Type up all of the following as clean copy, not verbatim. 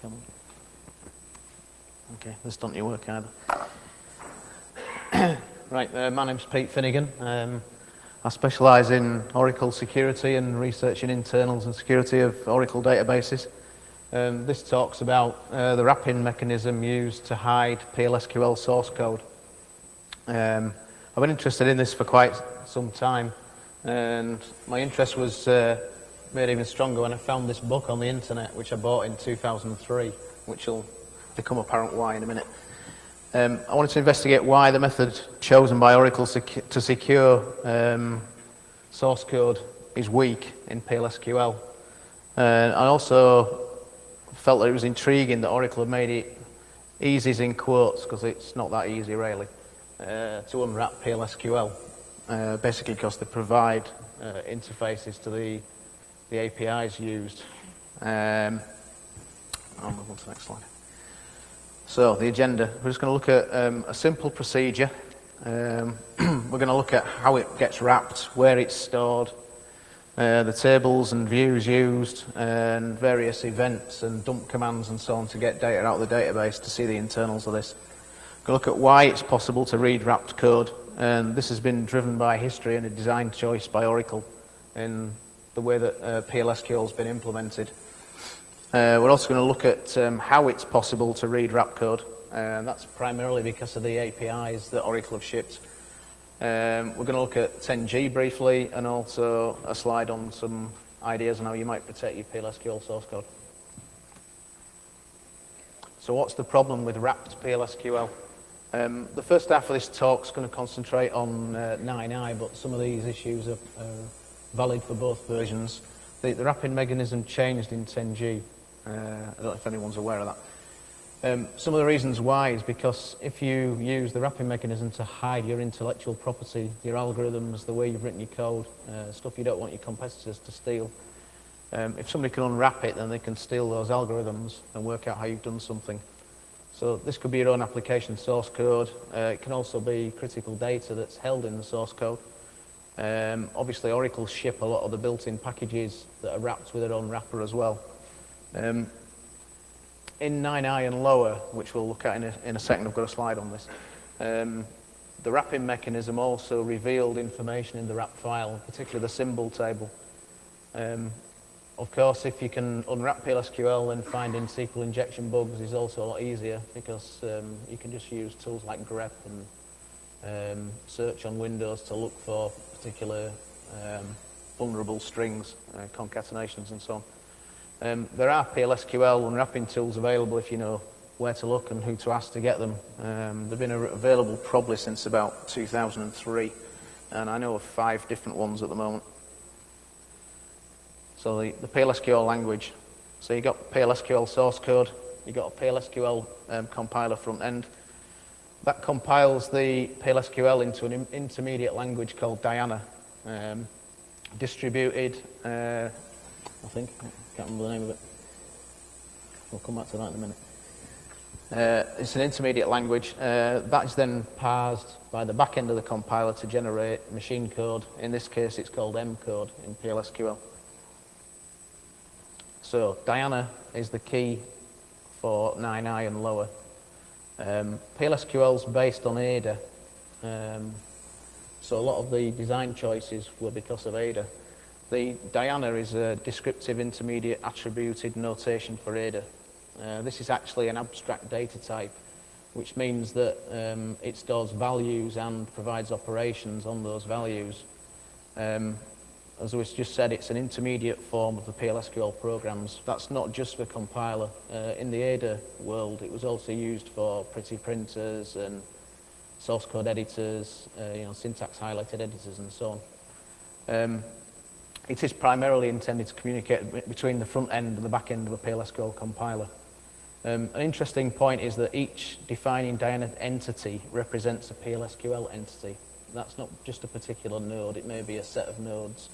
Come on. Okay, this doesn't work either. Right, my name's Pete Finnigan. I specialise in Oracle security and research in internals and security of Oracle databases. This talks about the wrapping mechanism used to hide PLSQL source code. I've been interested in this for quite some time, and my interest was made even stronger when I found this book on the internet, which I bought in 2003, which will become apparent why in a minute. I wanted to investigate why the method chosen by Oracle to secure source code is weak in PLSQL. I also felt that it was intriguing that Oracle had made it easy in quotes, because it's not that easy really, to unwrap PLSQL, basically because they provide interfaces to the APIs used. I'll move on to the next slide. So the agenda, we're just going to look at a simple procedure. We're going to look at how it gets wrapped, where it's stored, the tables and views used, and various events and dump commands and so on to get data out of the database to see the internals of this. We're going to look at why it's possible to read wrapped code, and this has been driven by history and a design choice by Oracle in the way that PLSQL has been implemented. We're also going to look at how it's possible to read wrap code, and that's primarily because of the APIs that Oracle have shipped. We're going to look at 10G briefly, and also a slide on some ideas on how you might protect your PLSQL source code. So what's the problem with wrapped PLSQL? The first half of this talk is going to concentrate on 9i, but some of these issues are valid for both versions. The wrapping mechanism changed in 10G. I don't know if anyone's aware of that. Some of the reasons why is because if you use the wrapping mechanism to hide your intellectual property, your algorithms, the way you've written your code, stuff you don't want your competitors to steal, if somebody can unwrap it, then they can steal those algorithms and work out how you've done something. So this could be your own application source code. It can also be critical data that's held in the source code. Obviously, Oracle ship a lot of the built-in packages that are wrapped with their own wrapper as well. In 9i and lower, which we'll look at in a second, I've got a slide on this, the wrapping mechanism also revealed information in the wrap file, particularly the symbol table. Of course, if you can unwrap PLSQL, then finding SQL injection bugs is also a lot easier, because you can just use tools like grep and search on Windows to look for particular vulnerable strings, concatenations and so on. There are PLSQL unwrapping tools available if you know where to look and who to ask to get them. They've been available probably since about 2003, and I know of 5 different ones at the moment. So the PLSQL language. So you've got PLSQL source code, you've got a PLSQL compiler front end. That compiles the PLSQL into an intermediate language called Diana, distributed, I think. Can't remember the name of it. We'll come back to that in a minute. It's an intermediate language. That is then parsed by the back end of the compiler to generate machine code. In this case, it's called M code in PLSQL. So Diana is the key for 9i and lower. PLSQL is based on Ada. So a lot of the design choices were because of Ada. The Diana is a descriptive intermediate attributed notation for Ada. This is actually an abstract data type, which means that it stores values and provides operations on those values. As we just said, it's an intermediate form of the PLSQL programs. That's not just for compiler. In the Ada world, it was also used for pretty printers and source code editors, syntax highlighted editors and so on. It is primarily intended to communicate between the front end and the back end of a PLSQL compiler. An interesting point is that each defining Diana entity represents a PLSQL entity. That's not just a particular node, it may be a set of nodes.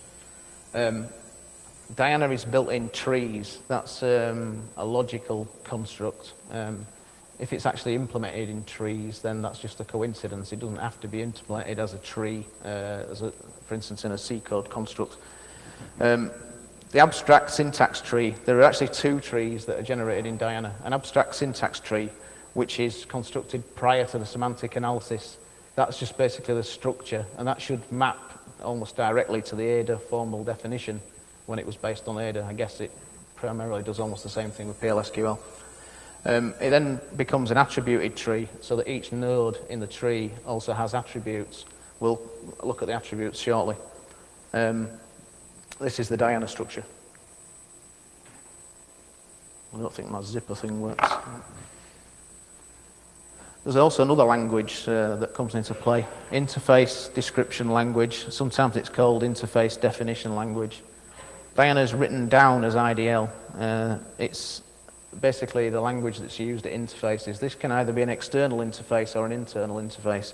Diana is built in trees. That's a logical construct. If it's actually implemented in trees, then that's just a coincidence. It doesn't have to be implemented as a tree, for instance, in a C code construct. The abstract syntax tree, there are actually two trees that are generated in Diana. An abstract syntax tree, which is constructed prior to the semantic analysis. That's just basically the structure, and that should map almost directly to the Ada formal definition when it was based on Ada. I guess it primarily does almost the same thing with PLSQL. It then becomes an attributed tree, so that each node in the tree also has attributes. We'll look at the attributes shortly. This is the Diana structure. I don't think my zipper thing works. There's also another language that comes into play, interface description language. Sometimes it's called interface definition language. Diana is written down as IDL. It's basically the language that's used at interfaces. This can either be an external interface or an internal interface.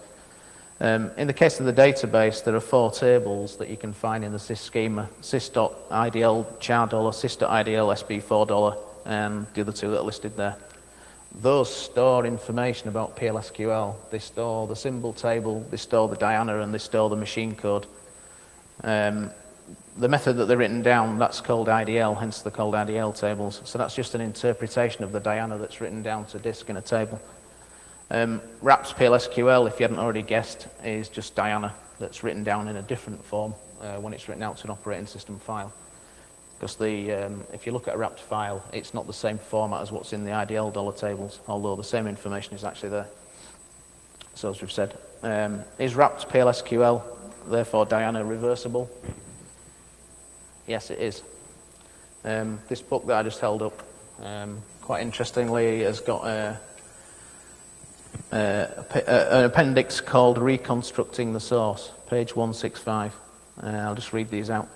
In the case of the database, there are 4 tables that you can find in the sys schema: sys.idl char $, sys.idl sb4$, and the other 2 that are listed there. Those store information about PLSQL. They store the symbol table, they store the Diana, and they store the machine code. The method that they're written down, that's called IDL, hence they're called IDL tables. So that's just an interpretation of the Diana that's written down to disk in a table. Wrapped PLSQL, if you hadn't already guessed, is just Diana that's written down in a different form when it's written out to an operating system file. Because if you look at a wrapped file, it's not the same format as what's in the IDL dollar tables, although the same information is actually there. So as we've said, is wrapped PLSQL, therefore Diana, reversible? Yes, it is. This book that I just held up, quite interestingly, has got an appendix called Reconstructing the Source, page 165. I'll just read these out.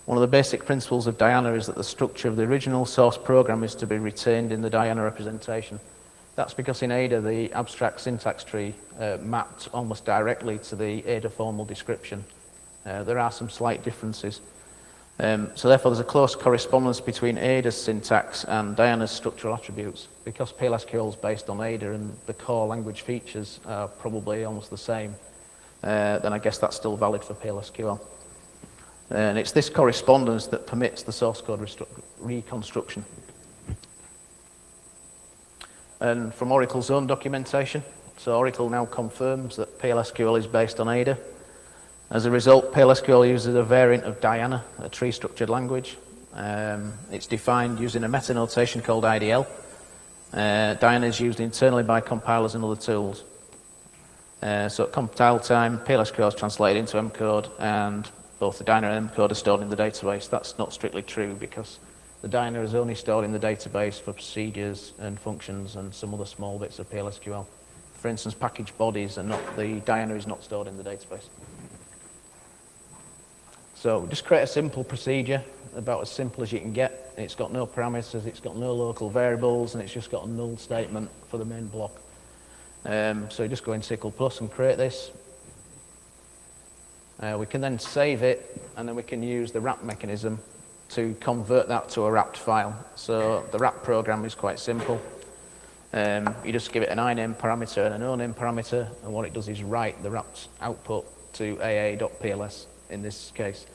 One of the basic principles of Diana is that the structure of the original source program is to be retained in the Diana representation. That's because in Ada, the abstract syntax tree mapped almost directly to the Ada formal description. There are some slight differences. So therefore, there's a close correspondence between Ada's syntax and Diana's structural attributes. Because PLSQL is based on Ada and the core language features are probably almost the same, then I guess that's still valid for PLSQL. And it's this correspondence that permits the source code reconstruction. And from Oracle's own documentation, so Oracle now confirms that PLSQL is based on Ada. As a result, PLSQL uses a variant of Diana, a tree-structured language. It's defined using a meta-notation called IDL. Diana is used internally by compilers and other tools. So at compile time, PLSQL is translated into M code, and both the Diana and M code are stored in the database. That's not strictly true because the Diana is only stored in the database for procedures and functions and some other small bits of PLSQL. For instance, package bodies are not, the Diana is not stored in the database. So just create a simple procedure, about as simple as you can get. It's got no parameters, it's got no local variables, and it's just got a null statement for the main block. So you just go in SQL+ and create this. We can then save it, and then we can use the wrap mechanism to convert that to a wrapped file. So the wrap program is quite simple. You just give it an iname parameter and an oname parameter, and what it does is write the wrapped output to aa.pls in this case.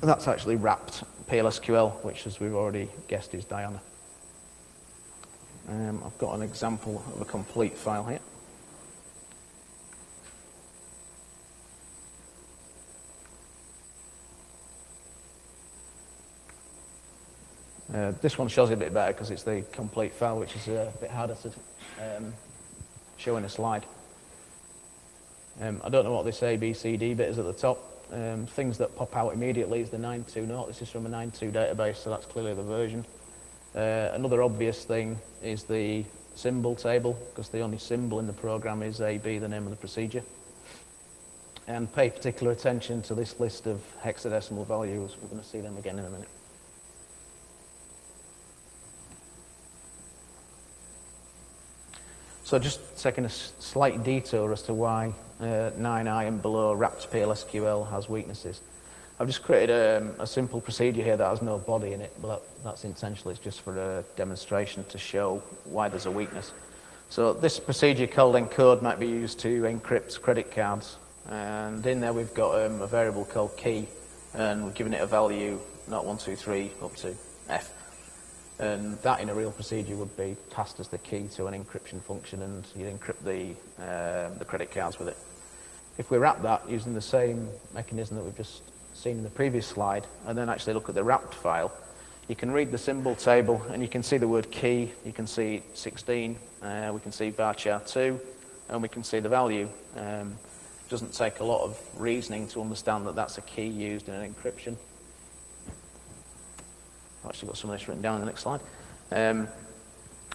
And that's actually wrapped PLSQL, which, as we've already guessed, is Diana. I've got an example of a complete file here. This one shows it a bit better because it's the complete file, which is a bit harder to show in a slide. I don't know what this ABCD bit is at the top. Things that pop out immediately is the 920. This is from a 9.2 database, so that's clearly the version. Another obvious thing is the symbol table, because the only symbol in the program is AB, the name of the procedure. And pay particular attention to this list of hexadecimal values. We're going to see them again in a minute. So just taking a slight detour as to why 9i and below wrapped PLSQL has weaknesses. I've just created a simple procedure here that has no body in it, but that's intentional. It's just for a demonstration to show why there's a weakness. So this procedure called encode might be used to encrypt credit cards. And in there we've got a variable called key, and we're giving it a value not 1, 2, 3 up to F. And that in a real procedure would be passed as the key to an encryption function, and you encrypt the credit cards with it. If we wrap that using the same mechanism that we've just seen in the previous slide, and then actually look at the wrapped file, you can read the symbol table and you can see the word key, you can see 16, we can see varchar 2, and we can see the value. It doesn't take a lot of reasoning to understand that that's a key used in an encryption. I've actually got some of this written down in the next slide.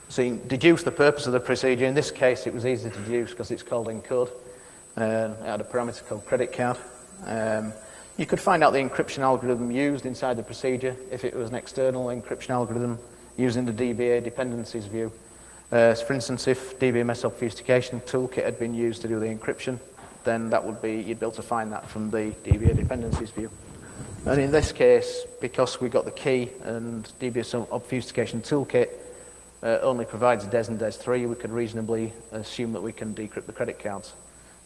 So you deduce the purpose of the procedure. In this case, it was easy to deduce because it's called encode. It had a parameter called credit card. You could find out the encryption algorithm used inside the procedure if it was an external encryption algorithm using the DBA dependencies view. For instance, if DBMS obfuscation toolkit had been used to do the encryption, then that would be, you'd be able to find that from the DBA dependencies view. And in this case, because we got the key and DBS obfuscation toolkit only provides DES and DES3, we could reasonably assume that we can decrypt the credit cards.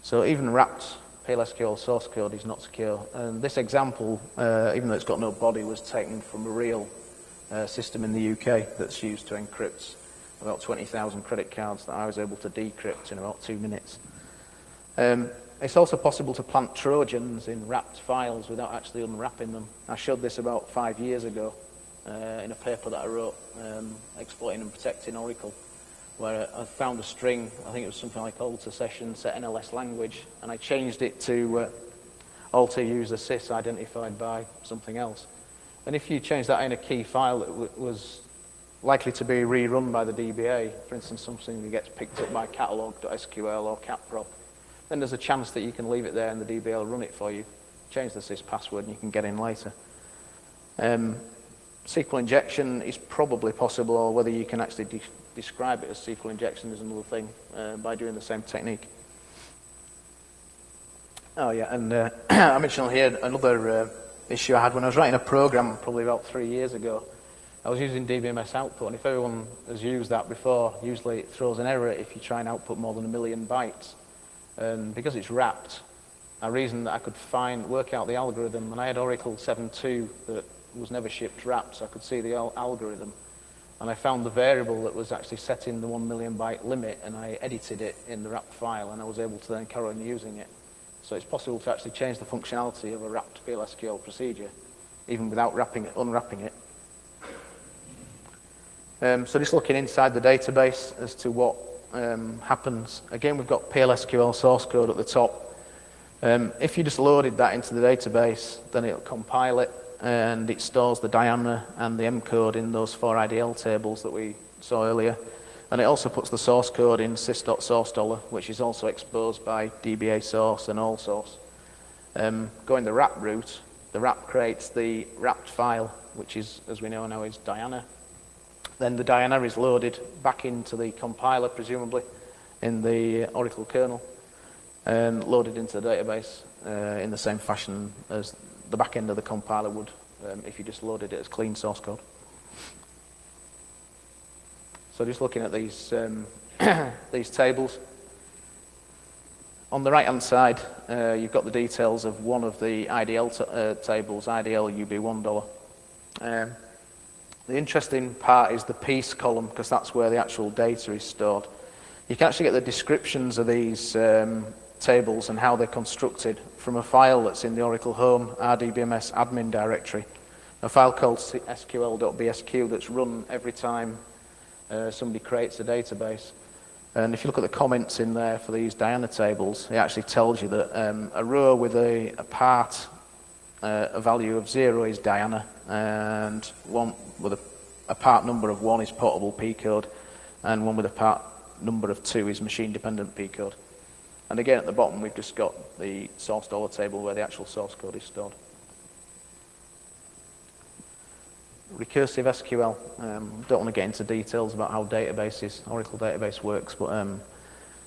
So even wrapped PLSQL source code is not secure. And this example, even though it's got no body, was taken from a real system in the UK that's used to encrypt about 20,000 credit cards that I was able to decrypt in about 2 minutes. It's also possible to plant Trojans in wrapped files without actually unwrapping them. I showed this about 5 years ago in a paper that I wrote, exploiting and protecting Oracle, where I found a string, I think it was something like alter session set NLS language, and I changed it to alter user sys identified by something else. And if you change that in a key file that was likely to be rerun by the DBA, for instance, something that gets picked up by catalog.sql or catprop, then there's a chance that you can leave it there and the DBA will run it for you. Change the sys password and you can get in later. SQL injection is probably possible, or whether you can actually describe it as SQL injection is another thing by doing the same technique. Oh yeah, and I mentioned here another issue I had when I was writing a program probably about 3 years ago. I was using DBMS output, and if everyone has used that before, usually it throws an error if you try and output more than 1 million bytes. And because it's wrapped, I reasoned that I could work out the algorithm, and I had Oracle 7.2 that was never shipped wrapped, so I could see the algorithm. And I found the variable that was actually setting the 1 million byte limit, and I edited it in the wrapped file, and I was able to then carry on using it. So it's possible to actually change the functionality of a wrapped PLSQL procedure, even without unwrapping it. So just looking inside the database as to what happens. Again, we've got PLSQL source code at the top. If you just loaded that into the database, then it'll compile it, and it stores the diameter and the M code in those 4 IDL tables that we saw earlier. And it also puts the source code in sys.source$, which is also exposed by DBA source and all source. Going the wrap route, the wrap creates the wrapped file, which is, as we know now, is Diana. Then the Diana is loaded back into the compiler, presumably, in the Oracle kernel, and loaded into the database in the same fashion as the back end of the compiler would if you just loaded it as clean source code. So just looking at these these tables. On the right-hand side, you've got the details of one of the IDL tables, IDL UB1$. The interesting part is the piece column, because that's where the actual data is stored. You can actually get the descriptions of these tables and how they're constructed from a file that's in the Oracle Home RDBMS admin directory, a file called sql.bsq that's run every time somebody creates a database. And if you look at the comments in there for these Diana tables, it actually tells you that a row with a value of 0 is Diana, and one with a part number of 1 is portable P code, and one with a part number of 2 is machine dependent P code. And again, at the bottom, we've just got the source dollar table where the actual source code is stored. Recursive SQL. Don't want to get into details about how Oracle database works, but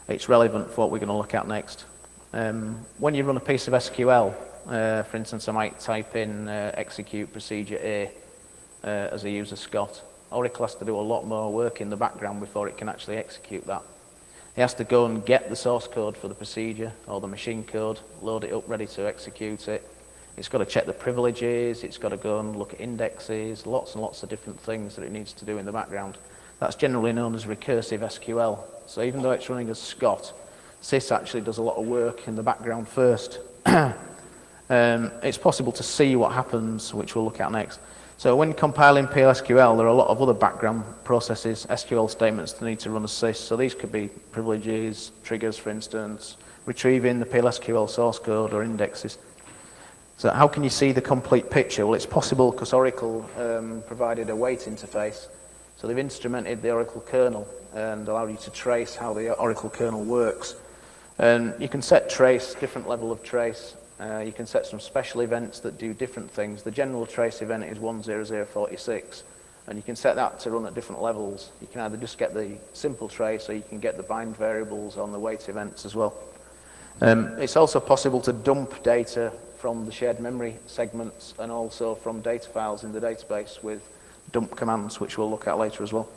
it's relevant for what we're going to look at next. When you run a piece of SQL, for instance, I might type in execute procedure A as a user Scott. Oracle has to do a lot more work in the background before it can actually execute that. It has to go and get the source code for the procedure or the machine code, load it up ready to execute it. It's got to check the privileges, it's got to go and look at indexes, lots and lots of different things that it needs to do in the background. That's generally known as recursive SQL. So even though it's running as Scott, sys actually does a lot of work in the background first. It's possible to see what happens, which we'll look at next. So when compiling PLSQL, there are a lot of other background processes, SQL statements that need to run as sys. So these could be privileges, triggers, for instance, retrieving the PLSQL source code or indexes. So how can you see the complete picture? Well, it's possible because Oracle provided a wait interface. So they've instrumented the Oracle kernel and allowed you to trace how the Oracle kernel works. And you can set trace, different level of trace. You can set some special events that do different things. The general trace event is 10046, and you can set that to run at different levels. You can either just get the simple trace, or you can get the bind variables on the wait events as well. It's also possible to dump data from the shared memory segments and also from data files in the database with dump commands, which we'll look at later as well.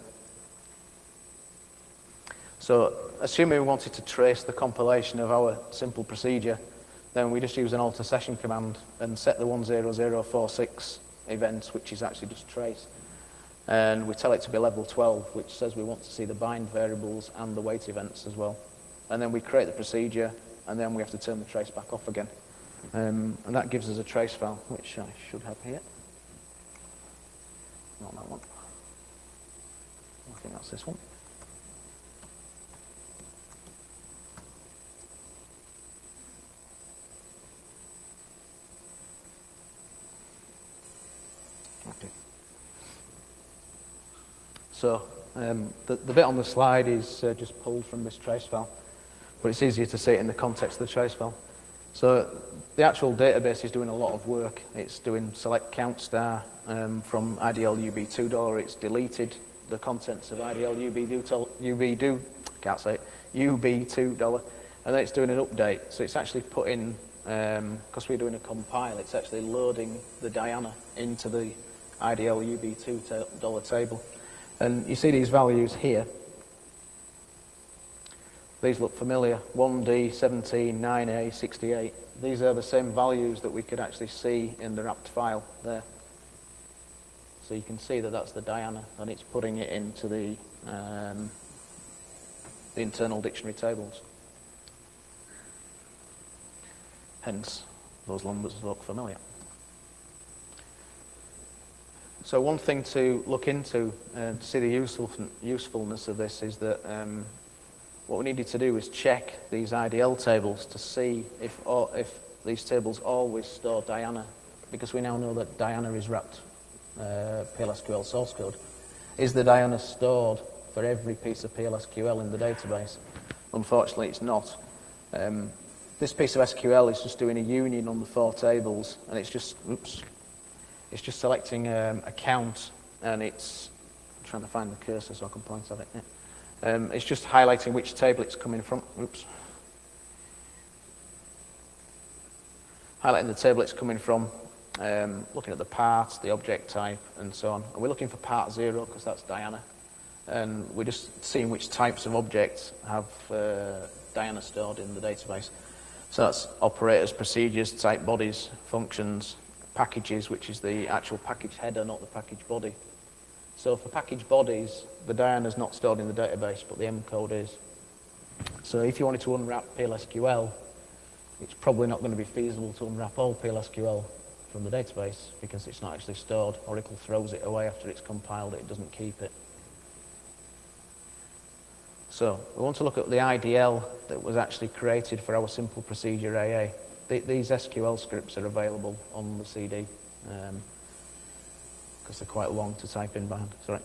So assuming we wanted to trace the compilation of our simple procedure, then we just use an alter session command and set the 10046 event, which is actually just trace. And we tell it to be level 12, which says we want to see the bind variables and the wait events as well. And then we create the procedure, and then we have to turn the trace back off again. And that gives us a trace file, which I should have here. Not that one. I think that's this one. Okay. So the bit on the slide is just pulled from this trace file, but it's easier to see it in the context of the trace file. So the actual database is doing a lot of work. It's doing select count star from IDL UB2$. It's deleted the contents of IDL UB2$, and then it's doing an update. So it's actually putting, because we're doing a compile, it's actually loading the Diana into the IDL UB2$ table. And you see these values here. These look familiar, 1D, 17, 9A, 68. These are the same values that we could actually see in the wrapped file there. So you can see that that's the Diana, and it's putting it into the internal dictionary tables. Hence, those numbers look familiar. So one thing to look into to see the usefulness of this is that what we needed to do is check these IDL tables to see if these tables always store Diana, because we now know that Diana is wrapped PLSQL source code. Is the Diana stored for every piece of PLSQL in the database? Unfortunately, it's not. This piece of SQL is just doing a union on the 4 tables, and it's just selecting a count, and it's I'm trying to find the cursor so I can point at it. Yeah. It's just highlighting which table it's coming from. Highlighting the table it's coming from, looking at the part, the object type, and so on. And we're looking for part 0 because that's Diana. And we're just seeing which types of objects have Diana stored in the database. So that's operators, procedures, type bodies, functions, packages, which is the actual package header, not the package body. So for package bodies, the Diana is not stored in the database, but the M code is. So if you wanted to unwrap PLSQL, it's probably not going to be feasible to unwrap all PLSQL from the database because it's not actually stored. Oracle throws it away after it's compiled, it doesn't keep it. So we want to look at the IDL that was actually created for our simple procedure AA. These SQL scripts are available on the CD. Because they're quite long to type in by hand. Sorry.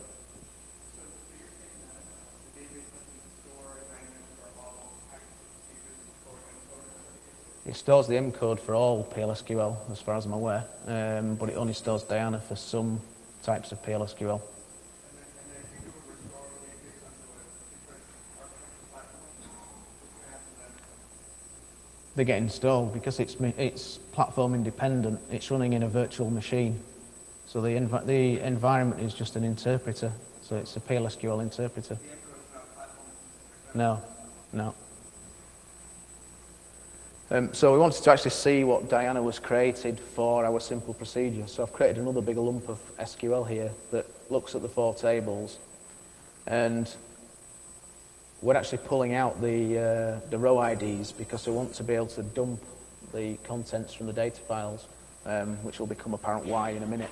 It stores the M code for all PLSQL, as far as I'm aware, but it only stores Diana for some types of PLSQL. They get installed because it's platform independent. It's running in a virtual machine. So the environment is just an interpreter. So it's a PLSQL interpreter. No. So we wanted to actually see what Diana was created for our simple procedure. So I've created another big lump of SQL here that looks at the 4 tables, and we're actually pulling out the row IDs because we want to be able to dump the contents from the data files, which will become apparent why in a minute.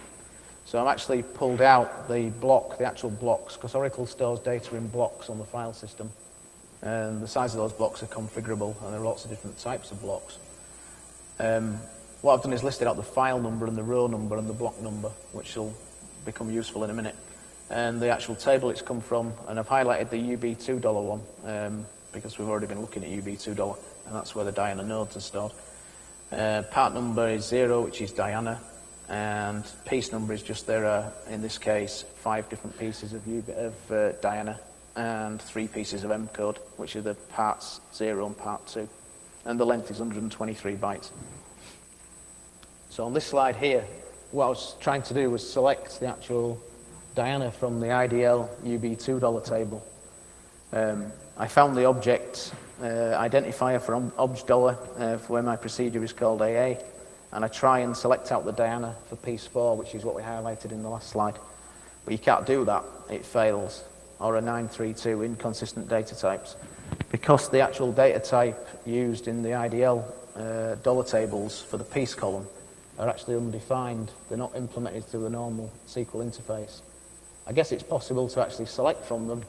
So I've actually pulled out the actual blocks, because Oracle stores data in blocks on the file system. And the size of those blocks are configurable, and there are lots of different types of blocks. What I've done is listed out the file number and the row number and the block number, which will become useful in a minute. And the actual table it's come from, and I've highlighted the UB2 one, because we've already been looking at UB2, and that's where the Diana nodes are stored. Part number is 0, which is Diana, and piece number is just there are, in this case, 5 different pieces of Diana, and 3 pieces of M code, which are the parts 0 and part 2. And the length is 123 bytes. So on this slide here, what I was trying to do was select the actual Diana from the IDL UB2 table. I found the object identifier for obj dollar for where my procedure is called AA, and I try and select out the Diana for piece 4, which is what we highlighted in the last slide. But you can't do that, it fails. Or a 932 inconsistent data types, because the actual data type used in the IDL dollar tables for the piece column are actually undefined. They're not implemented through the normal SQL interface. I guess it's possible to actually select from them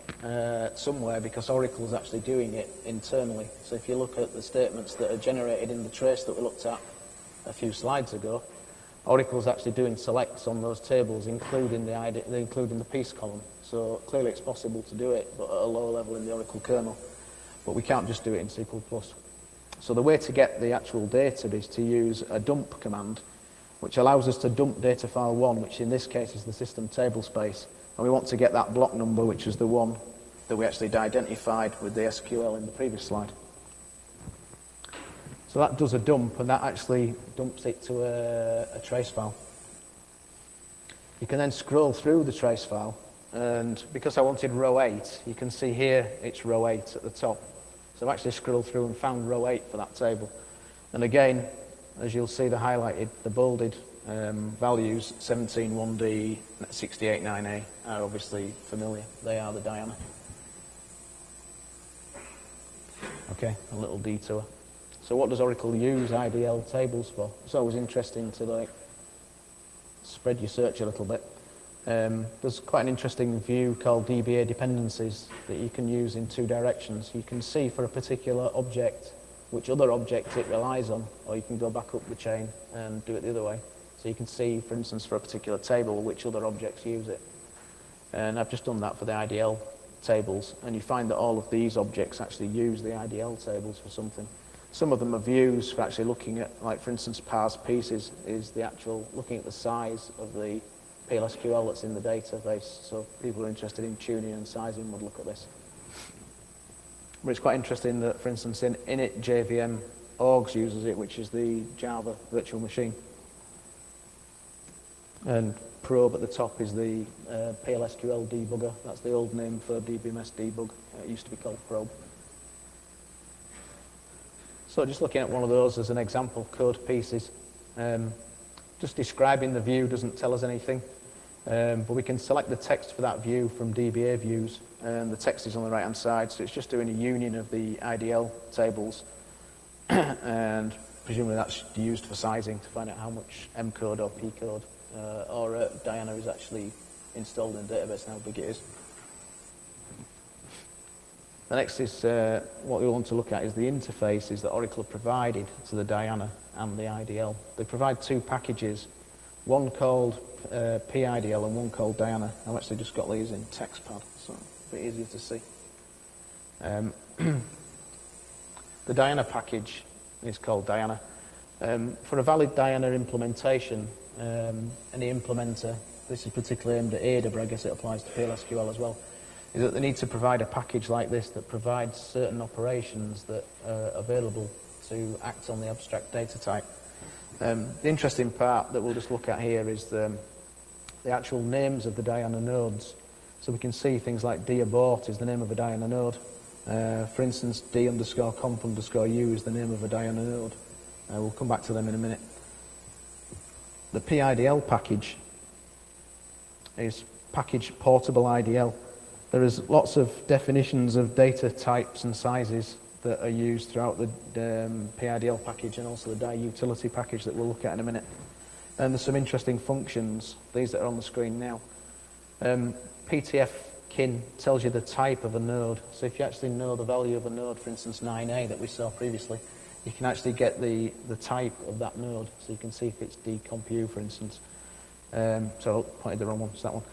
somewhere, because Oracle is actually doing it internally. So if you look at the statements that are generated in the trace that we looked at a few slides ago, Oracle's actually doing selects on those tables, including the piece column. So clearly it's possible to do it, but at a lower level in the Oracle kernel. But we can't just do it in SQL+. So the way to get the actual data is to use a dump command, which allows us to dump data file 1, which in this case is the system table space. And we want to get that block number, which is the one that we actually identified with the SQL in the previous slide. So that does a dump, and that actually dumps it to a trace file. You can then scroll through the trace file, and because I wanted row 8, you can see here it's row 8 at the top. So I've actually scrolled through and found row 8 for that table. And again, as you'll see, the highlighted, the bolded values, 171D, 689A, are obviously familiar. They are the Diana. Okay, a little detour. So what does Oracle use IDL tables for? It's always interesting to spread your search a little bit. There's quite an interesting view called DBA dependencies that you can use in 2 directions. You can see for a particular object which other object it relies on, or you can go back up the chain and do it the other way. So you can see, for instance, for a particular table, which other objects use it. And I've just done that for the IDL tables, and you find that all of these objects actually use the IDL tables for something. Some of them are views for actually looking at, like for instance, parse pieces is the actual looking at the size of the PLSQL that's in the database. So people who are interested in tuning and sizing would look at this. But it's quite interesting that, for instance, in init JVM orgs uses it, which is the Java virtual machine. And probe at the top is the PLSQL debugger. That's the old name for DBMS debug. It used to be called probe. So just looking at one of those as an example, code pieces. Just describing the view doesn't tell us anything, but we can select the text for that view from DBA views, and the text is on the right hand side, so it's just doing a union of the IDL tables, and presumably that's used for sizing to find out how much M code or P code or Diana is actually installed in the database and how big it is. The next is what we want to look at is the interfaces that Oracle have provided to the Diana and the IDL. They provide 2 packages, one called PIDL and one called Diana. I've actually just got these in TextPad, so a bit easier to see. The Diana package is called Diana. For a valid Diana implementation, any implementer, this is particularly aimed at Ada, but I guess it applies to PLSQL as well, is that they need to provide a package like this that provides certain operations that are available to act on the abstract data type. The interesting part that we'll just look at here is the actual names of the Diana nodes. So we can see things like dabort is the name of a Diana node, For instance, d_conf_u is the name of a Diana node. We'll come back to them in a minute. The PIDL package is package portable IDL. There is lots of definitions of data types and sizes that are used throughout the PIDL package and also the DI utility package that we'll look at in a minute. And there's some interesting functions, these that are on the screen now. PTF kin tells you the type of a node. So if you actually know the value of a node, for instance 9A that we saw previously, you can actually get the type of that node. So you can see if it's dconf_u, for instance. So I pointed the wrong one, it's that one.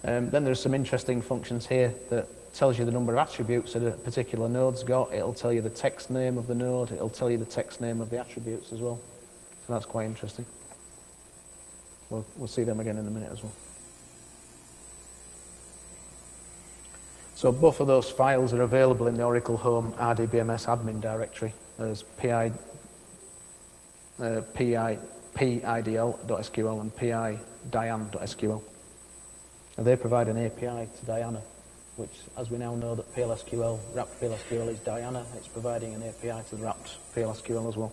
Then there's some interesting functions here that tells you the number of attributes that a particular node's got. It'll tell you the text name of the node. It'll tell you the text name of the attributes as well. So that's quite interesting. We'll see them again in a minute as well. So both of those files are available in the Oracle Home RDBMS admin directory as pidl.sql and pidian.sql. And they provide an API to Diana, which, as we now know that PLSQL, wrapped PLSQL is Diana, it's providing an API to the wrapped PLSQL as well.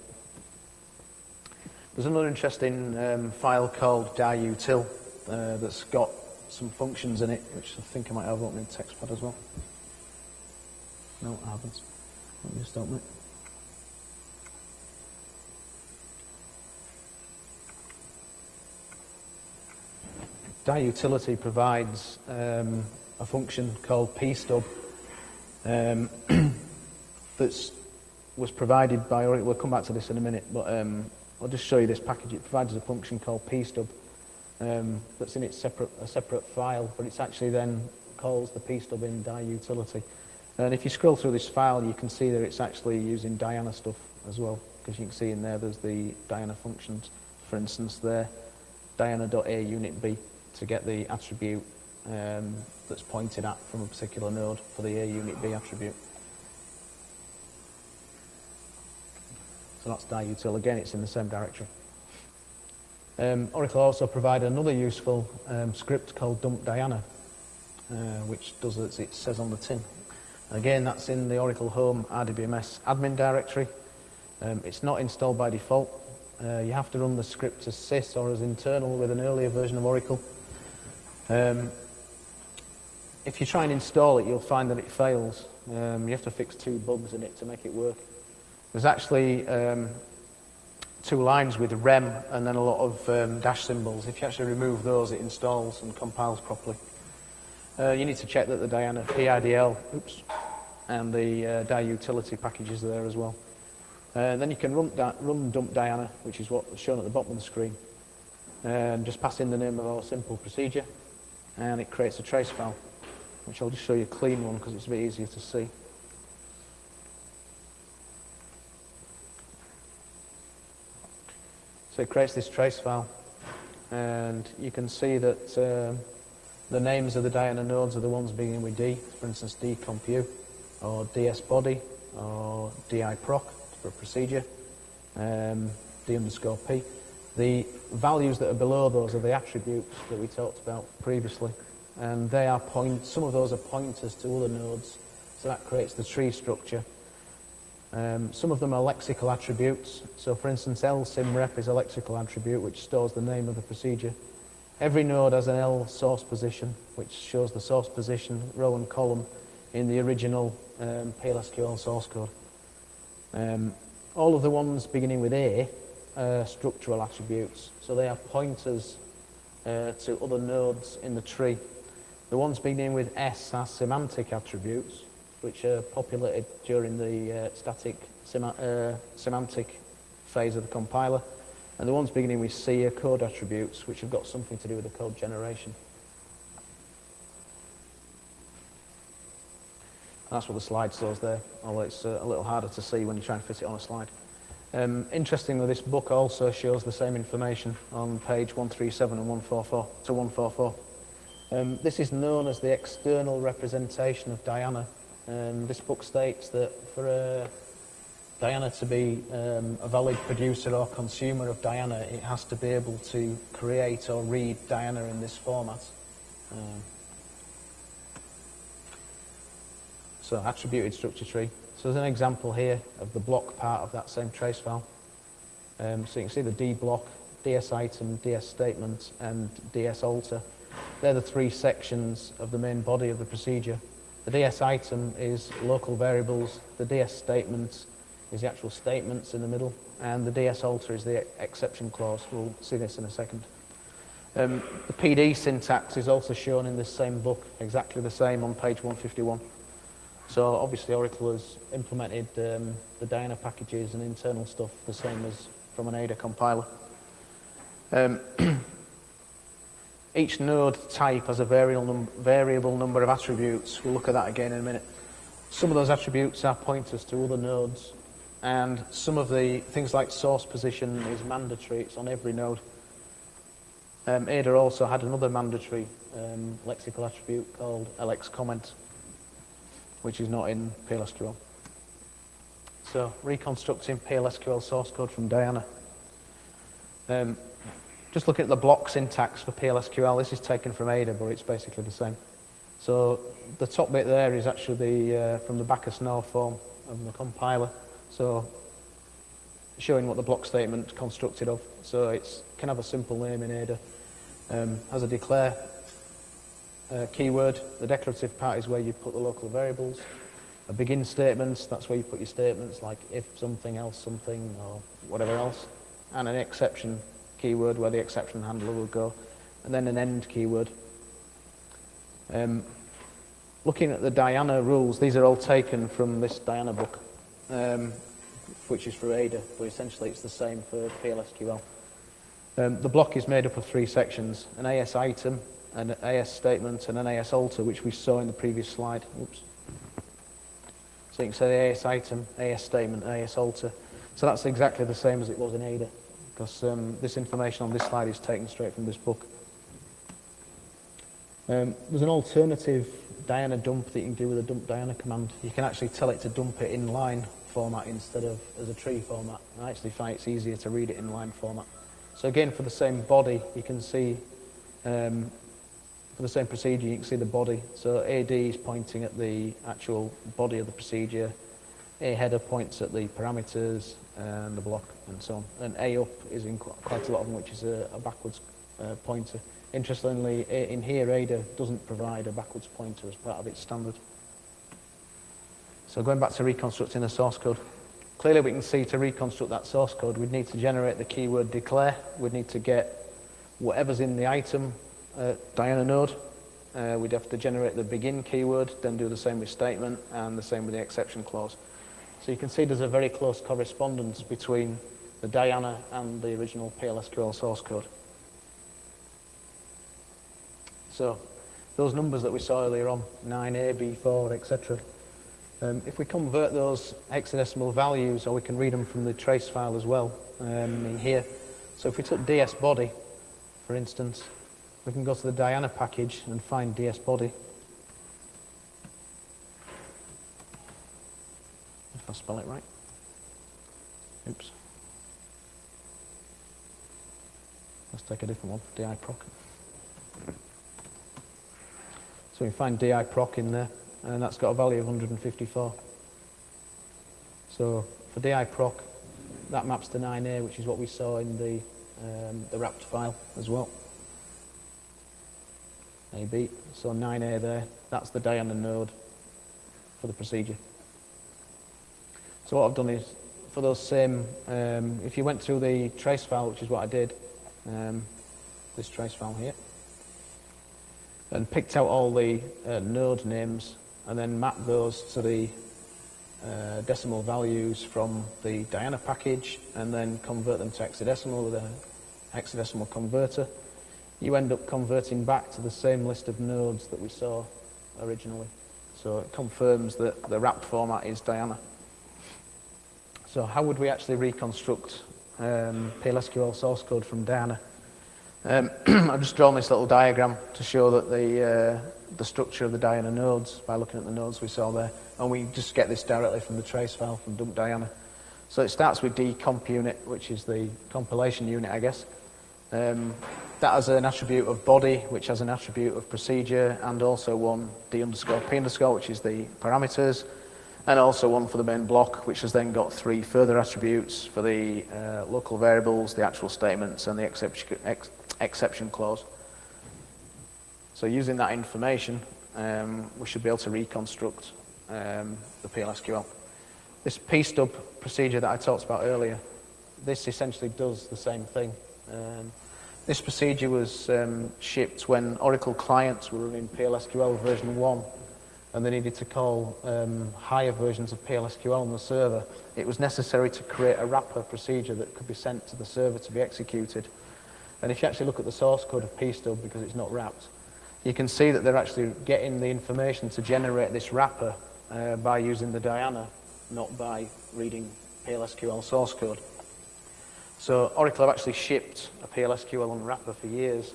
There's another interesting file called diutil that's got some functions in it, which I think I might have open in TextPad as well. No, I haven't. Let me just open it. Diutility provides a function called pstub that was provided by Oracle. We'll come back to this in a minute, but I'll just show you this package. It provides a function called pstub that's in a separate file, but it's actually then calls the pstub in diutility. And if you scroll through this file, you can see that it's actually using Diana stuff as well, because you can see in there's the Diana functions. For instance, there, Diana.aUnitB to get the attribute that's pointed at from a particular node for the aUnitB attribute. So that's diutil. Again, it's in the same directory. Oracle also provide another useful script called dump Diana, which does as it says on the tin. Again, that's in the Oracle Home RDBMS admin directory. It's not installed by default. You have to run the script as sys or as internal with an earlier version of Oracle. If you try and install it, you'll find that it fails. You have to fix 2 bugs in it to make it work. There's actually 2 lines with rem and then a lot of dash symbols. If you actually remove those, it installs and compiles properly. You need to check that the Diana PIDL, and the diutility package is there as well. Then you can run dump Diana, which is what's shown at the bottom of the screen. Just pass in the name of our simple procedure, and it creates a trace file, which I'll just show you a clean one because it's a bit easier to see. So it creates this trace file, and you can see that the names of the Diana nodes are the ones beginning with D, for instance dconf_u, or dsbody, or diproc for procedure, d_p. The values that are below those are the attributes that we talked about previously, and they are some of those are pointers to other nodes, so that creates the tree structure. Some of them are lexical attributes. So for instance, lsimrep is a lexical attribute which stores the name of the procedure. Every node has an L source position, which shows the source position, row and column, in the original PLSQL source code. All of the ones beginning with A are structural attributes, so they are pointers to other nodes in the tree. The ones beginning with S are semantic attributes, which are populated during the static semantic phase of the compiler. And the ones beginning with C are code attributes, which have got something to do with the code generation. That's what the slide shows there, although it's a little harder to see when you try and fit it on a slide. Interestingly, this book also shows the same information on page 137 and 144 to 144. This is known as the external representation of Diana. This book states that for Diana to be a valid producer or consumer of Diana, it has to be able to create or read Diana in this format. So attributed structure tree. So there's an example here of the block part of that same trace file. So you can see the D block, DS item, DS statement, and DS alter. They're the three sections of the main body of the procedure. The DS item is local variables, the DS statement is the actual statements in the middle, and the DS alter is the exception clause. We'll see this in a second. The PD syntax is also shown in this same book, exactly the same on page 151. So obviously Oracle has implemented the Diana packages and internal stuff the same as from an Ada compiler. Each node type has a variable number of attributes. We'll look at that again in a minute. Some of those attributes are pointers to other nodes, and some of the things like source position is mandatory. It's on every node. Ada also had another mandatory lexical attribute called LX comment, which is not in PLSQL. So reconstructing PLSQL source code from Diana. Just looking at the block syntax for PLSQL, this is taken from Ada, but it's basically the same. So the top bit there is actually from the Bacchus-Naur form of the compiler. So showing what the block statement constructed of. So it can have a simple name in Ada. Has a declare keyword. The declarative part is where you put the local variables. A begin statement, that's where you put your statements like if something, else something, or whatever else. And an exception keyword where the exception handler will go. And then an end keyword. Looking at the Diana rules, these are all taken from this Diana book, which is for Ada, but essentially it's the same for PLSQL. The block is made up of three sections: an AS item, an AS statement, and an AS alter, which we saw in the previous slide. Oops. So you can say the AS item, AS statement, AS alter. So that's exactly the same as it was in Ada, because this information on this slide is taken straight from this book. There's an alternative Diana dump that you can do with a dump Diana command. You can actually tell it to dump it in line format instead of as a tree format. I actually find it's easier to read it in line format. So again, for the same body, you can see, for the same procedure, you can see the body. So AD is pointing at the actual body of the procedure. A header points at the parameters and the block and so on. And A up is in quite a lot of them, which is a backwards pointer. Interestingly, in here, Ada doesn't provide a backwards pointer as part of its standard. So going back to reconstructing the source code. Clearly we can see to reconstruct that source code, we'd need to generate the keyword declare. We'd need to get whatever's in the item Diana node. We'd have to generate the begin keyword, then do the same with statement, and the same with the exception clause. So you can see there's a very close correspondence between the Diana and the original PLSQL source code. So those numbers that we saw earlier on, 9A, B4, etc. If we convert those hexadecimal values, or we can read them from the trace file as well in here. So if we took DS body, for instance, we can go to the Diana package and find DS body. If I spell it right. Oops. Let's take a different one, DI proc. So we find DI proc in there, and that's got a value of 154. So for DI proc, that maps to 9A, which is what we saw in the wrapped file as well. AB, so 9A there, that's the Diana node for the procedure. So what I've done is, for those same, if you went through the trace file, which is what I did, this trace file here, and picked out all the node names, and then mapped those to the decimal values from the Diana package, and then convert them to hexadecimal with a hexadecimal converter, you end up converting back to the same list of nodes that we saw originally. So it confirms that the wrapped format is Diana. So how would we actually reconstruct PLSQL source code from Diana? I've just drawn this little diagram to show that the structure of the Diana nodes by looking at the nodes we saw there, and we just get this directly from the trace file from dump Diana. So it starts with the comp unit, which is the compilation unit, I guess. That has an attribute of body, which has an attribute of procedure, and also one d underscore p underscore, which is the parameters, and also one for the main block, which has then got 3 further attributes for the local variables, the actual statements, and the exception clause. So using that information, we should be able to reconstruct the PLSQL. This pstub procedure that I talked about earlier, this essentially does the same thing. This procedure was shipped when Oracle clients were running PLSQL version 1 and they needed to call higher versions of PLSQL on the server. It was necessary to create a wrapper procedure that could be sent to the server to be executed. And if you actually look at the source code of pstub, because it's not wrapped, you can see that they're actually getting the information to generate this wrapper by using the Diana, not by reading PLSQL source code. So Oracle have actually shipped a PLSQL unwrapper for years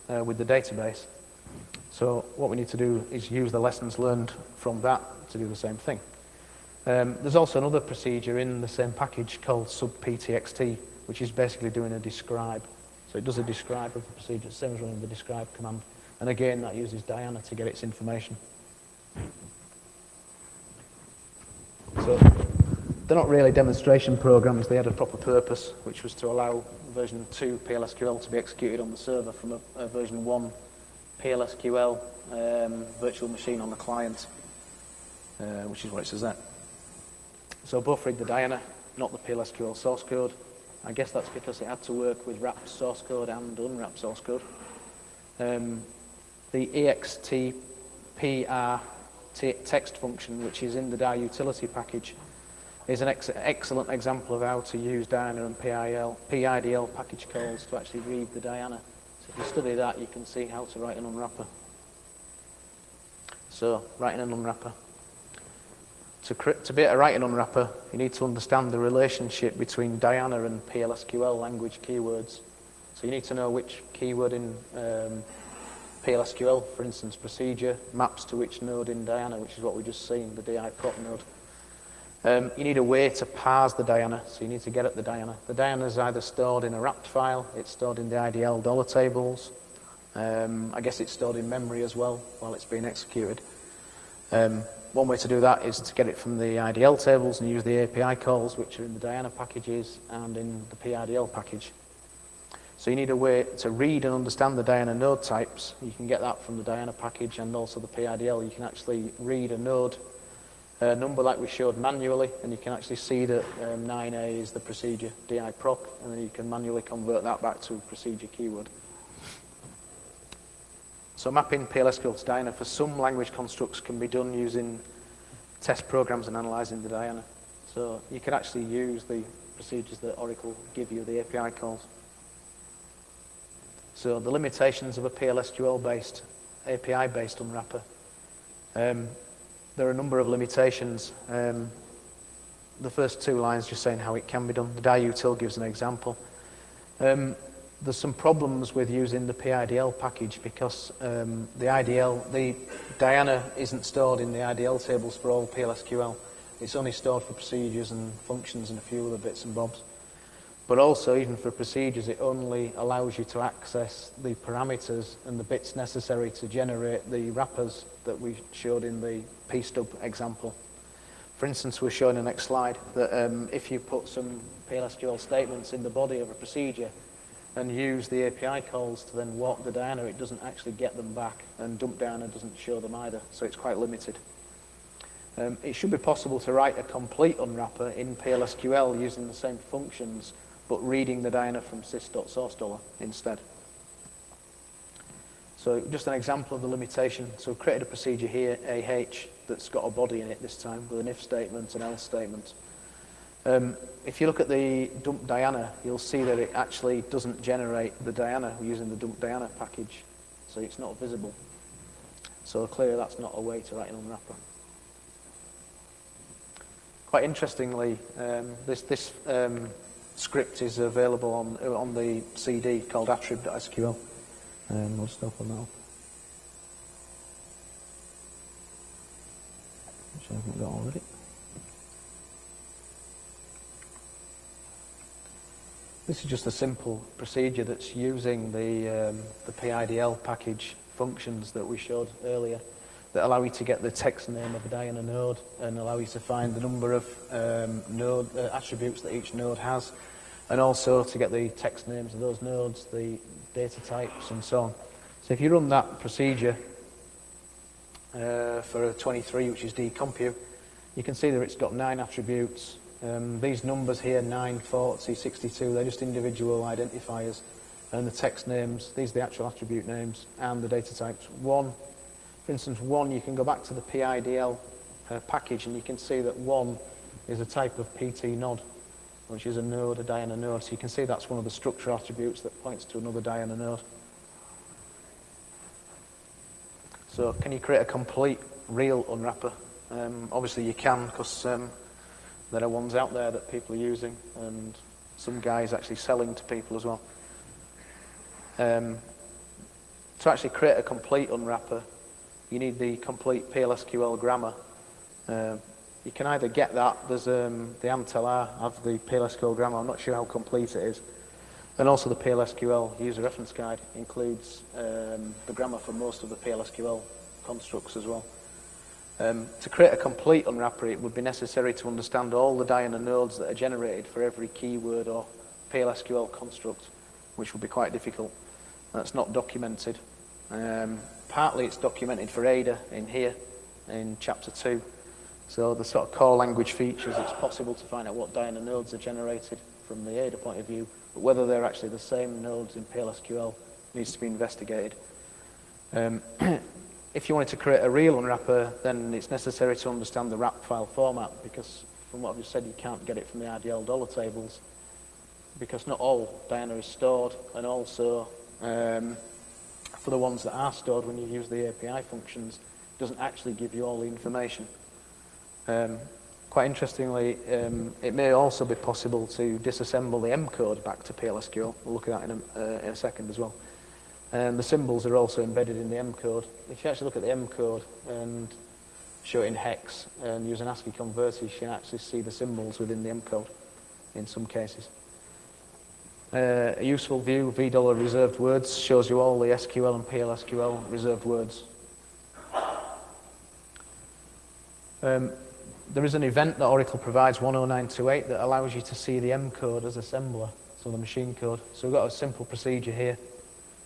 with the database. So what we need to do is use the lessons learned from that to do the same thing. There's also another procedure in the same package called subptxt, which is basically doing a describe. So it does a describe of the procedure, same as running the describe command. And again, that uses Diana to get its information. So they're not really demonstration programs. They had a proper purpose, which was to allow version 2 PLSQL to be executed on the server from a version 1 PLSQL virtual machine on the client, which is what it says there. So both read the Diana, not the PLSQL source code. I guess that's because it had to work with wrapped source code and unwrapped source code. The extpr text function, which is in the DI utility package, is an excellent example of how to use Diana and PIDL package calls to actually read the Diana. So if you study that, you can see how to write an unwrapper. So, writing an unwrapper. To be able to write an unwrapper, you need to understand the relationship between Diana and PLSQL language keywords. So you need to know which keyword in PLSQL, for instance, procedure, maps to which node in Diana, which is what we just seen, the DI prop node. You need a way to parse the Diana, so you need to get at the Diana. The Diana is either stored in a wrapped file, it's stored in the IDL dollar tables. I guess it's stored in memory as well while it's being executed. One way to do that is to get it from the IDL tables and use the API calls, which are in the Diana packages and in the PIDL package. So you need a way to read and understand the Diana node types. You can get that from the Diana package and also the PIDL. You can actually read a node number like we showed manually, and you can actually see that 9A is the procedure DI prop, and then you can manually convert that back to a procedure keyword. So mapping PLSQL to Diana for some language constructs can be done using test programs and analyzing the Diana. So you can actually use the procedures that Oracle give you, the API calls. So the limitations of a PLSQL-based, API-based unwrapper. There are a number of limitations. The first 2 lines just saying how it can be done. The DI-util gives an example. There's some problems with using the PIDL package because the Diana isn't stored in the IDL tables for all PLSQL. It's only stored for procedures and functions and a few other bits and bobs. But also, even for procedures, it only allows you to access the parameters and the bits necessary to generate the wrappers that we showed in the pstub example. For instance, we're showing in the next slide that if you put some PLSQL statements in the body of a procedure and use the API calls to then walk the Diana, it doesn't actually get them back, and dump Diana doesn't show them either, so it's quite limited. It should be possible to write a complete unwrapper in PLSQL using the same functions, but reading the Diana from sys.source$ instead. So just an example of the limitation. So we've created a procedure here, AH, that's got a body in it this time, with an if statement, an else statement. If you look at the dump Diana, you'll see that it actually doesn't generate the Diana using the dump Diana package, so it's not visible. So clearly that's not a way to write an unwrapper. Quite interestingly, this script is available on the CD called attrib.sql. We'll just open that up. Which I haven't got already. This is just a simple procedure that's using the PIDL package functions that we showed earlier that allow you to get the text name of a Diana node and allow you to find the number of attributes that each node has, and also to get the text names of those nodes, the data types and so on. So if you run that procedure for a 23, which is dcompute, you can see that it's got 9 attributes. These numbers here, 9, 40, 62, they're just individual identifiers. And the text names, these are the actual attribute names, and the data types. For instance, 1, you can go back to the PIDL package, and you can see that 1 is a type of PT node, which is a node, a Diana node. So you can see that's one of the structure attributes that points to another Diana node. So can you create a complete real unwrapper? Obviously you can, because there are ones out there that people are using, and some guys actually selling to people as well. To actually create a complete unwrapper, you need the complete PLSQL grammar. You can either get that, there's the AMTLR of the PLSQL grammar, I'm not sure how complete it is. And also the PLSQL user reference guide includes the grammar for most of the PLSQL constructs as well. To create a complete unwrapper, it would be necessary to understand all the Diana nodes that are generated for every keyword or PLSQL construct, which would be quite difficult. That's not documented. Partly it's documented for Ada in here, in chapter 2. So the sort of core language features, it's possible to find out what Diana nodes are generated from the Ada point of view, but whether they're actually the same nodes in PLSQL needs to be investigated. If you wanted to create a real unwrapper, then it's necessary to understand the wrap file format, because from what I've just said, you can't get it from the IDL dollar tables, because not all Diana is stored, and also for the ones that are stored when you use the API functions, it doesn't actually give you all the information. Quite interestingly, it may also be possible to disassemble the M code back to PLSQL. We'll look at that in a second as well. And the symbols are also embedded in the M code. If you actually look at the M code and show it in hex and use an ASCII converter, you can actually see the symbols within the M code in some cases. A useful view, $V reserved words, shows you all the SQL and PLSQL reserved words. There is an event that Oracle provides, 10928, that allows you to see the M code as assembler, so the machine code. So we've got a simple procedure here.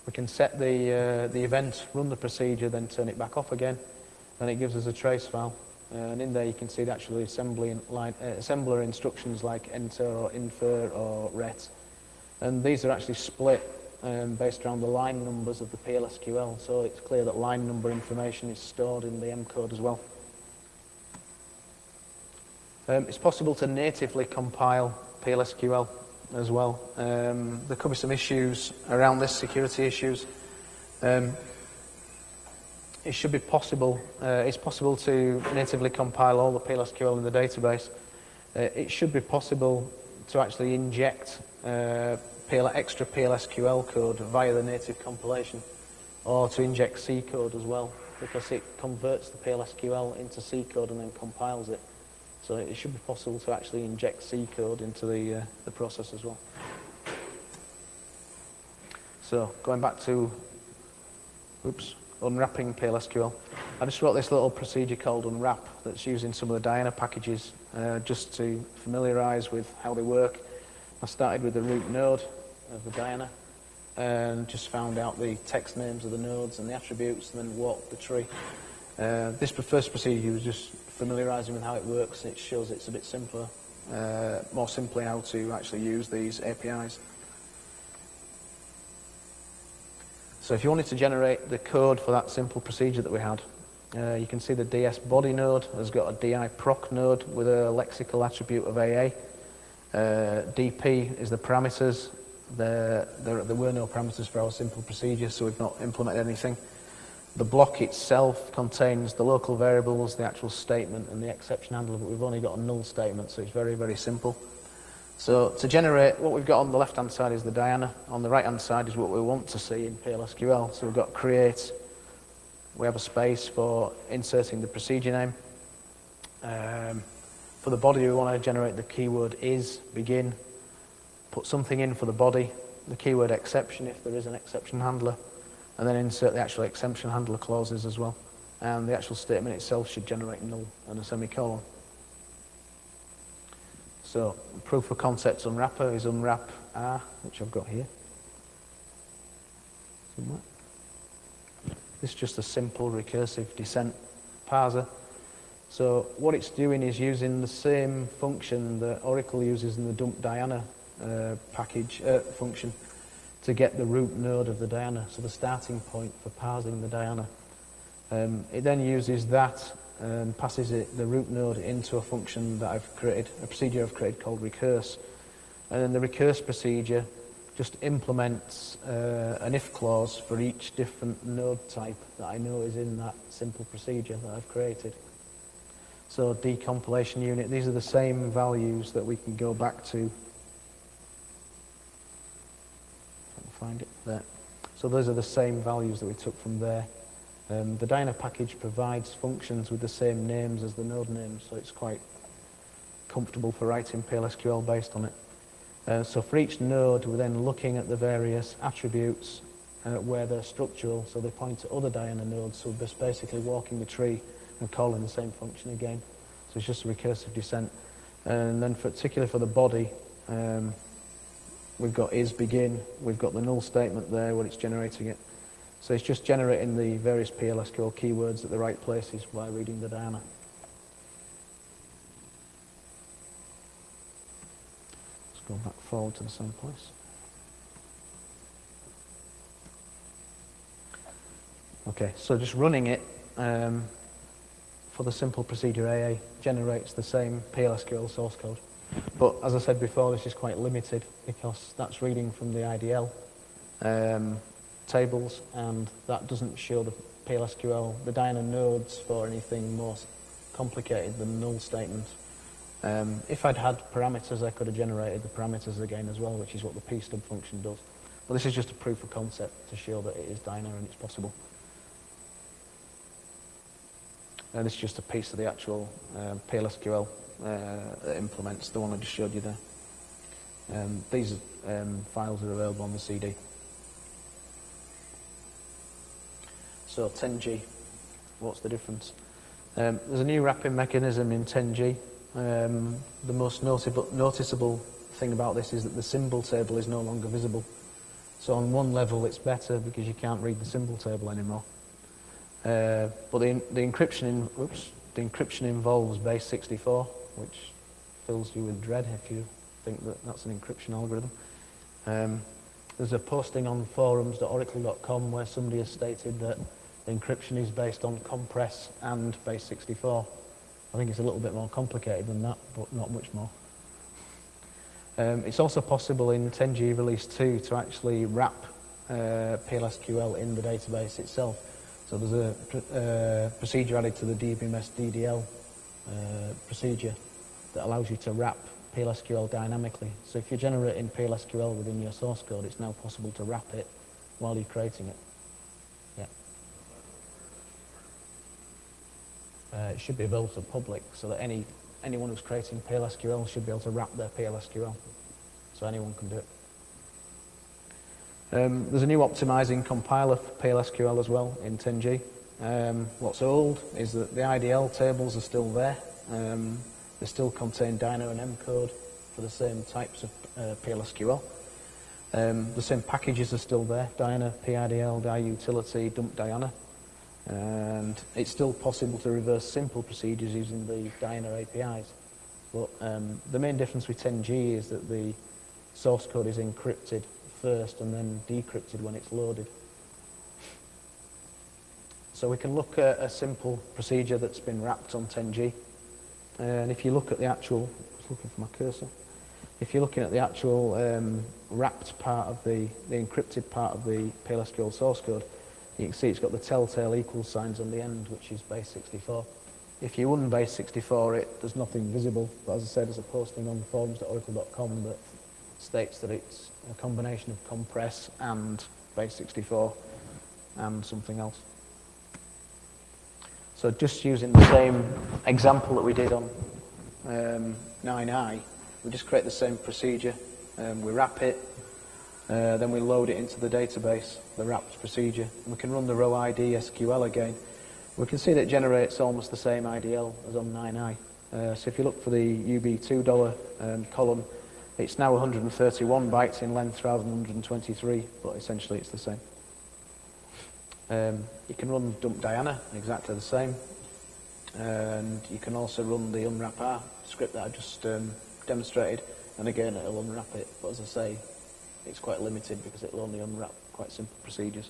We can set the event, run the procedure, then turn it back off again, and it gives us a trace file. And in there you can see the actual assembler instructions like enter or infer or ret. And these are actually split based around the line numbers of the PLSQL, so it's clear that line number information is stored in the M code as well. It's possible to natively compile PLSQL as well. There could be some issues around this, security issues. It should be possible, it's possible to natively compile all the PLSQL in the database. It should be possible to actually inject extra PLSQL code via the native compilation, or to inject C code as well, because it converts the PLSQL into C code and then compiles it. So it should be possible to actually inject C code into the process as well. So going back to unwrapping PLSQL, I just wrote this little procedure called Unwrap that's using some of the Diana packages just to familiarise with how they work. I started with the root node of the Diana and just found out the text names of the nodes and the attributes, and then walked the tree. This first procedure was just familiarising with how it works. It shows it's a bit simpler, more simply how to actually use these APIs. So if you wanted to generate the code for that simple procedure that we had, you can see the DS body node has got a DI proc node with a lexical attribute of AA. DP is the parameters. There were no parameters for our simple procedure, so we've not implemented anything. The block itself contains the local variables, the actual statement, and the exception handler, but we've only got a null statement, so it's very, very simple. So to generate, what we've got on the left-hand side is the Diana. On the right-hand side is what we want to see in PLSQL. So we've got create. We have a space for inserting the procedure name. For the body, we want to generate the keyword is, begin, put something in for the body, the keyword exception if there is an exception handler, and then insert the actual exception handler clauses as well. And the actual statement itself should generate null and a semicolon. So proof of concept unwrapper is unwrap R, which I've got here. Somewhere. This is just a simple recursive descent parser. So what it's doing is using the same function that Oracle uses in the dump Diana package function to get the root node of the Diana, so the starting point for parsing the Diana. It then uses that and passes the root node into a function that I've created, a procedure I've created called recurse. And then the recurse procedure just implements an if clause for each different node type that I know is in that simple procedure that I've created. So decompilation unit, these are the same values that we can go back to. If I can find it there. So those are the same values that we took from there. The Diana package provides functions with the same names as the node names, so it's quite comfortable for writing PLSQL based on it. So for each node, we're then looking at the various attributes where they're structural, so they point to other Diana nodes, so we're just basically walking the tree and calling the same function again. So it's just a recursive descent. And then particularly for the body, we've got isBegin, we've got the null statement there when it's generating it. So it's just generating the various PLSQL keywords at the right places while reading the Diana. Let's go back forward to the same place. Okay, so just running it for the simple procedure AA generates the same PLSQL source code. But as I said before, this is quite limited because that's reading from the IDL tables, and that doesn't show the PLSQL, the Diana nodes for anything more complicated than null statements. If I'd had parameters, I could have generated the parameters again as well, which is what the pstub function does. But this is just a proof of concept to show that it is Diana and it's possible. And this is just a piece of the actual PLSQL that implements the one I just showed you there. These files are available on the CD. So 10G, what's the difference? There's a new wrapping mechanism in 10G. The most noticeable thing about this is that the symbol table is no longer visible. So on one level it's better because you can't read the symbol table anymore. But the encryption involves base 64, which fills you with dread if you think that that's an encryption algorithm. There's a posting on forums.oracle.com where somebody has stated that the encryption is based on compress and base 64. I think it's a little bit more complicated than that, but not much more. It's also possible in 10G release 2 to actually wrap PLSQL in the database itself. So there's a procedure added to the DBMS DDL procedure that allows you to wrap PLSQL dynamically. So if you're generating PLSQL within your source code, it's now possible to wrap it while you're creating it. Yeah. It should be available to the public so that anyone who's creating PLSQL should be able to wrap their PLSQL. So anyone can do it. There's a new optimizing compiler for PLSQL as well in 10G. What's old is that the IDL tables are still there. They still contain Diana and M code for the same types of PLSQL. The same packages are still there, Diana, PIDL, DiUtility, dump Diana. And it's still possible to reverse simple procedures using the Diana APIs. But the main difference with 10G is that the source code is encrypted first and then decrypted when it's loaded. So we can look at a simple procedure that's been wrapped on 10G. And if you look at the actual, I was looking for my cursor. If you're looking at the actual wrapped part of the encrypted part of the PLSQL source code, you can see it's got the telltale equals signs on the end, which is base 64. If you run base 64, there's nothing visible. But as I said, there's a posting on forums.oracle.com that states that it's a combination of compress and base 64 and something else. So just using the same example that we did on 9i, we just create the same procedure We wrap it, then we load it into the database, the wrapped procedure, and we can run the row ID SQL again. We can see that it generates almost the same IDL as on 9i. So if you look for the UB$2 column, it's now 131 bytes in length rather than 123, but essentially it's the same. You can run dump Diana, exactly the same. And you can also run the Unwrap R script that I just demonstrated, and again it'll unwrap it, but as I say, it's quite limited because it'll only unwrap quite simple procedures.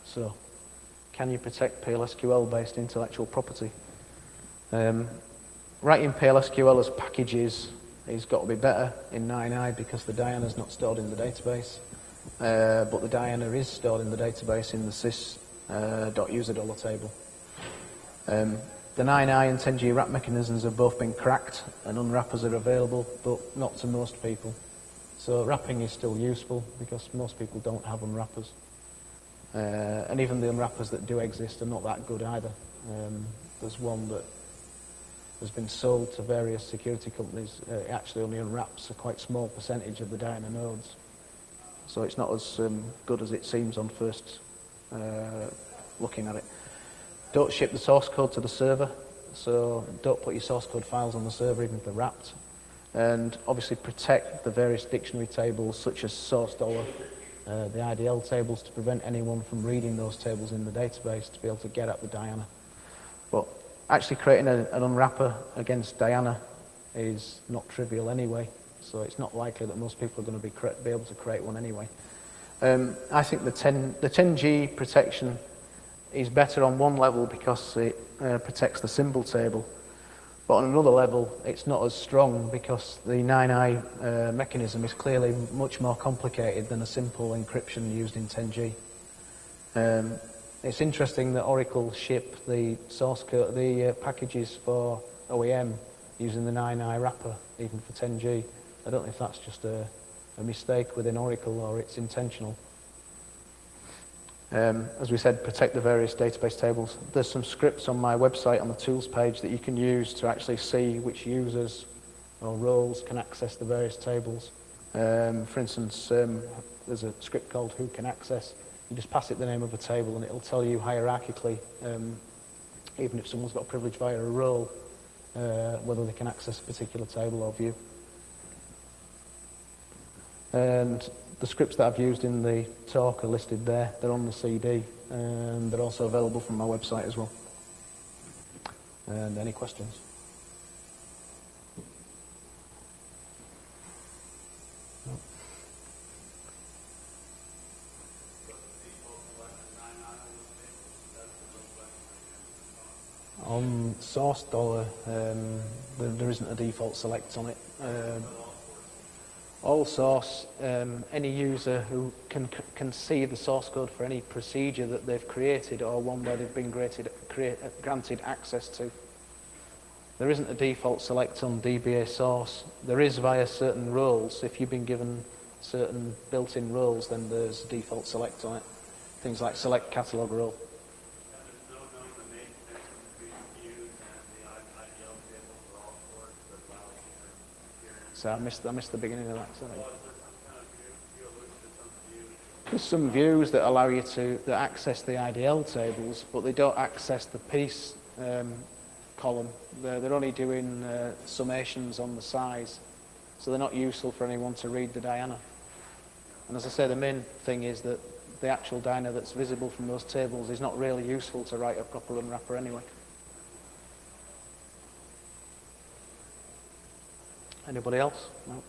So, can you protect PLSQL-based intellectual property? Writing PLSQL as packages has got to be better in 9i because the Diana's not stored in the database, but the Diana is stored in the database in the sys.user$ table. The 9i and 10G wrap mechanisms have both been cracked and unwrappers are available, but not to most people. So wrapping is still useful because most people don't have unwrappers. And even the unwrappers that do exist are not that good either. There's one that has been sold to various security companies. It actually only unwraps a quite small percentage of the Diana nodes. So it's not as good as it seems on first looking at it. Don't ship the source code to the server, so don't put your source code files on the server even if they're wrapped. And obviously protect the various dictionary tables such as source $, the IDL tables, to prevent anyone from reading those tables in the database to be able to get at the Diana. But actually creating an unwrapper against Diana is not trivial anyway, so it's not likely that most people are going to be able to create one anyway. I think the 10G protection is better on one level because it protects the symbol table, but on another level it's not as strong because the 9i mechanism is clearly much more complicated than a simple encryption used in 10G. It's interesting that Oracle ship the source code, the packages for OEM using the 9i wrapper even for 10G. I don't know if that's just a mistake within Oracle or it's intentional. As we said, protect the various database tables. There's some scripts on my website on the tools page that you can use to actually see which users or roles can access the various tables. For instance, there's a script called who can access. You just pass it the name of a table and it'll tell you hierarchically, even if someone's got privilege via a role, whether they can access a particular table or view. And the scripts that I've used in the talk are listed there. They're on the CD, and they're also available from my website as well. And any questions? No. On source $, there isn't a default select on it. All source, any user who can see the source code for any procedure that they've created or one where they've been granted access to. There isn't a default select on DBA source. There is via certain roles. If you've been given certain built-in roles, then there's a default select on it. Things like select catalog role. So I missed the beginning of that. Sorry. There's some views that allow you that access the IDL tables, but they don't access the piece column. They're only doing summations on the size, so they're not useful for anyone to read the Diana. And as I say, the main thing is that the actual Diana that's visible from those tables is not really useful to write a proper unwrapper anyway. Anybody else? No?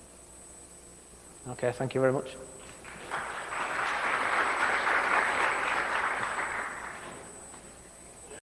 Okay, thank you very much.